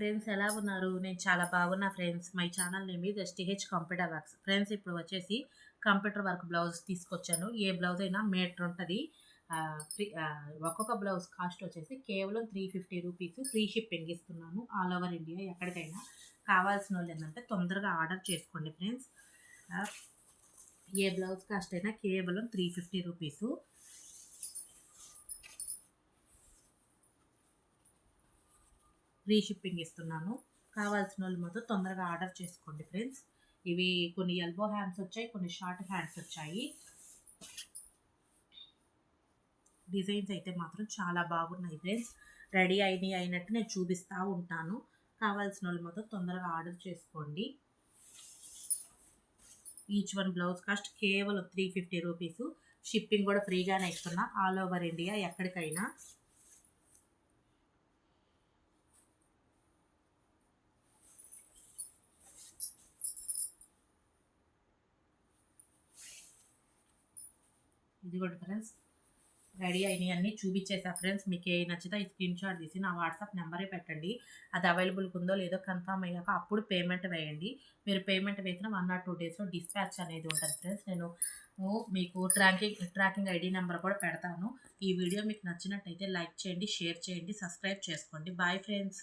Friends ఎలా ఉన్నారు? నేను చాలా బాగున్నా friends. My channel name is STH computer works. Friends ఇప్పుడు వచ్చేసి కంప్యూటర్ వర్క్ బ్లౌజ్ తీసుకొచ్చాను. ఏ బ్లౌజ్ అయినా మీటర్ ఉంటుంది. ఒక్కొక్క బ్లౌజ్ కాస్ట్ వచ్చేసి కేవలం 350 రూపీస్. ఫ్రీ షిప్పింగ్ ఇస్తున్నాను ఆల్ ఓవర్ ఇండియా. ఎక్కడికైనా కావాల్సిన వాళ్ళు ఏంటంటే తొందరగా ఆర్డర్ చేసుకోండి ఫ్రెండ్స్. ఏ బ్లౌజ్ కాస్ట్ అయినా కేవలం 350 రూపీసు. ఫ్రీ షిప్పింగ్ ఇస్తున్నాను. కావాల్సిన వాళ్ళు మాత్రం తొందరగా ఆర్డర్ చేసుకోండి ఫ్రెండ్స్. ఇవి కొన్ని ఎల్బో హ్యాండ్స్ వచ్చాయి, కొన్ని షార్ట్ హ్యాండ్స్ వచ్చాయి. డిజైన్స్ అయితే మాత్రం చాలా బాగున్నాయి ఫ్రెండ్స్. రెడీ అయినట్టు నేను చూపిస్తూ ఉంటాను. కావాల్సిన వాళ్ళు మాత్రం తొందరగా ఆర్డర్ చేసుకోండి. ఈచ్ వన్ బ్లౌజ్ కాస్ట్ కేవలం 350 రూపీస్. షిప్పింగ్ కూడా ఫ్రీగానే ఇస్తున్నా ఆల్ ఓవర్ ఇండియా ఎక్కడికైనా. ఇది కూడా ఫ్రెండ్స్ రెడీ అయినాయి అన్నీ చూపించేసా ఫ్రెండ్స్. మీకు ఏ నచ్చితే ఈ స్క్రీన్ షాట్ తీసి నా వాట్సాప్ నెంబరే పెట్టండి. అది అవైలబుల్గా ఉందో లేదో కన్ఫర్మ్ అయ్యాక అప్పుడు పేమెంట్ వేయండి. మీరు పేమెంట్ వేసిన 1 or 2 డేస్లో డిస్పాచ్ అనేది ఉంటుంది ఫ్రెండ్స్. నేను మీకు ట్రాకింగ్ ఐడి నెంబర్ కూడా పెడతాను. ఈ వీడియో మీకు నచ్చినట్టయితే లైక్ చేయండి, షేర్ చేయండి, సబ్స్క్రైబ్ చేసుకోండి. Bye friends.